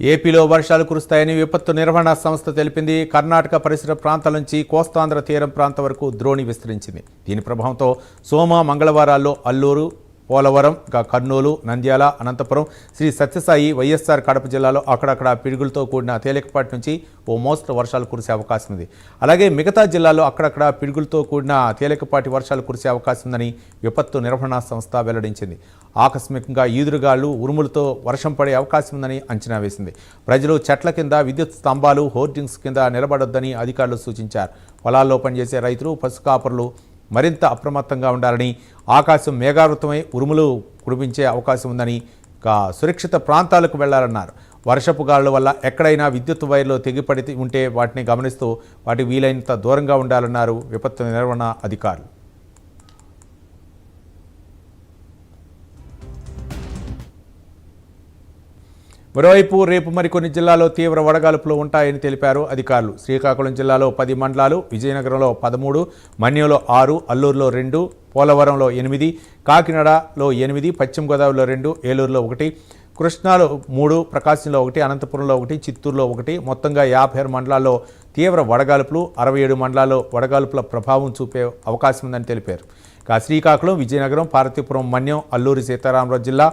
ఏపీలో వర్షాలు కురుస్తాయని విపత్తు నిర్వహణ సంస్థ తెలిపింది. కర్ణాటక పరిసర ప్రాంతాల నుంచి కోస్తాంధ్ర తీరం ప్రాంతం వరకు ద్రోణి విస్తరించింది. దీని ప్రభావంతో సోమ మంగళవారాల్లో అల్లూరు, పోలవరం, కర్నూలు, నంద్యాల, అనంతపురం, శ్రీ సత్యసాయి, వైఎస్ఆర్ కడప జిల్లాలో అక్కడక్కడ పిడుగులతో కూడిన తేలికపాటి నుంచి ఓ మోస్తరు వర్షాలు కురిసే అవకాశం ఉంది. అలాగే మిగతా జిల్లాల్లో అక్కడక్కడ పిడుగులతో కూడిన తేలికపాటి వర్షాలు కురిసే అవకాశం ఉందని విపత్తు నిర్వహణ సంస్థ వెల్లడించింది. ఆకస్మికంగా ఈదురుగాలు, ఉరుములతో వర్షం పడే అవకాశం ఉందని అంచనా వేసింది. ప్రజలు చెట్ల కింద, విద్యుత్ స్తంభాలు, హోర్డింగ్స్ కింద నిలబడొద్దని అధికారులు సూచించారు. పొలాల్లో పనిచేసే రైతులు, పశుకాపరులు మరింత అప్రమత్తంగా ఉండాలని, ఆకాశం మేఘావృతమై ఉరుములు కురిపించే అవకాశం ఉందని, సురక్షిత ప్రాంతాలకు వెళ్లాలన్నారు. వర్షపు గాలుల వల్ల ఎక్కడైనా విద్యుత్ వైర్లు తెగిపడి ఉంటే వాటిని గమనిస్తూ వాటి వీలైనంత దూరంగా ఉండాలన్నారు విపత్తు నిర్వహణ అధికారులు. మరోవైపు రేపు మరికొన్ని జిల్లాల్లో తీవ్ర వడగాల్పులు ఉంటాయని తెలిపారు అధికారులు. శ్రీకాకుళం జిల్లాలో 10 మండలాలు, విజయనగరంలో 13, మన్యంలో 6, అల్లూరులో 2, పోలవరంలో 8, కాకినాడలో 8, పశ్చిమ గోదావరిలో 2, ఏలూరులో 1, కృష్ణాలో 3, ప్రకాశంలో 1, అనంతపురంలో 1, చిత్తూరులో 1, మొత్తంగా 56 మండలాల్లో తీవ్ర వడగాల్పులు, 67 మండలాల్లో వడగాల్పుల ప్రభావం చూపే అవకాశం ఉందని తెలిపారు. శ్రీకాకుళం, విజయనగరం, పార్వతీపురం, మన్యం, అల్లూరి సీతారామరాజు జిల్లా,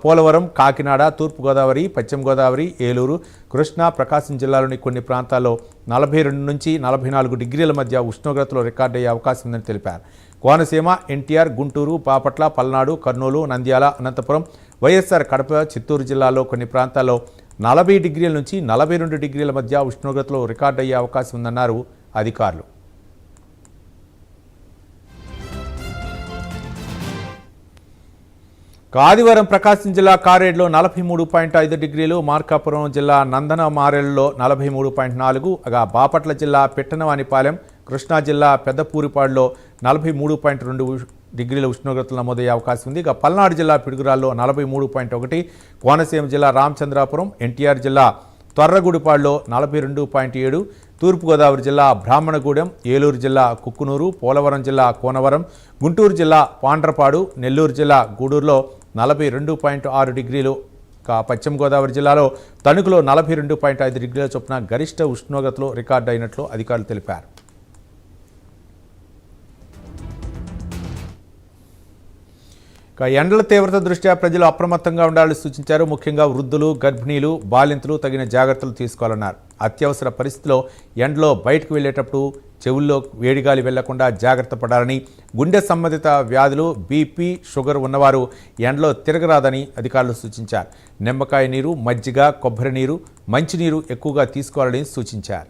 పోలవరం, కాకినాడ, తూర్పుగోదావరి, పశ్చిమ గోదావరి, ఏలూరు, కృష్ణా, ప్రకాశం జిల్లాలోని కొన్ని ప్రాంతాల్లో 42 నుంచి 44 డిగ్రీల మధ్య ఉష్ణోగ్రతలు రికార్డయ్యే అవకాశం ఉందని తెలిపారు. కోనసీమ, ఎన్టీఆర్, గుంటూరు, బాపట్ల, పల్నాడు, కర్నూలు, నంద్యాల, అనంతపురం, వైఎస్ఆర్ కడప, చిత్తూరు జిల్లాలో కొన్ని ప్రాంతాల్లో 40 డిగ్రీల నుంచి 42 డిగ్రీల మధ్య ఉష్ణోగ్రతలు రికార్డయ్యే అవకాశం ఉందన్నారు అధికారులు. ఆదివారం ప్రకాశం జిల్లా కారేడులో 43.5 డిగ్రీలు, మార్కాపురం జిల్లా నందనమారెల్లో 43.4, బాపట్ల జిల్లా పిట్టనవానిపాలెం, కృష్ణా జిల్లా పెద్దపూరిపాడులో 43.2 డిగ్రీల ఉష్ణోగ్రతలు నమోదయ్యే అవకాశం ఉంది. పల్నాడు జిల్లా పిడుగురాల్లో 43.1, కోనసీమ జిల్లా రామచంద్రాపురం, ఎన్టీఆర్ జిల్లా తొర్రగుడిపాడులో 42.7, తూర్పుగోదావరి జిల్లా బ్రాహ్మణగూడెం, ఏలూరు జిల్లా కుక్కునూరు, పోలవరం జిల్లా కోనవరం, గుంటూరు జిల్లా పాండ్రపాడు, నెల్లూరు జిల్లా గూడూరులో 42.6 డిగ్రీలు, పశ్చిమ గోదావరి జిల్లాలో తణుకులో 42.5 డిగ్రీల చొప్పున గరిష్ట ఉష్ణోగ్రతలు రికార్డు అయినట్లు అధికారులు తెలిపారు. ఎండల తీవ్రత దృష్ట్యా ప్రజలు అప్రమత్తంగా ఉండాలని సూచించారు. ముఖ్యంగా వృద్ధులు, గర్భిణీలు, బాలింతలు తగిన జాగ్రత్తలు తీసుకోవాలన్నారు. అత్యవసర పరిస్థితిలో ఎండలో బయటకు వెళ్లేటప్పుడు చెవుల్లో వేడిగాలి వెళ్లకుండా జాగ్రత్త పడాలని, గుండె సంబంధిత వ్యాధులు, బీపీ, షుగర్ ఉన్నవారు ఎండలో తిరగరాదని అధికారులు సూచించారు. నిమ్మకాయ నీరు, మజ్జిగ, కొబ్బరి నీరు, మంచినీరు ఎక్కువగా తీసుకోవాలని సూచించారు.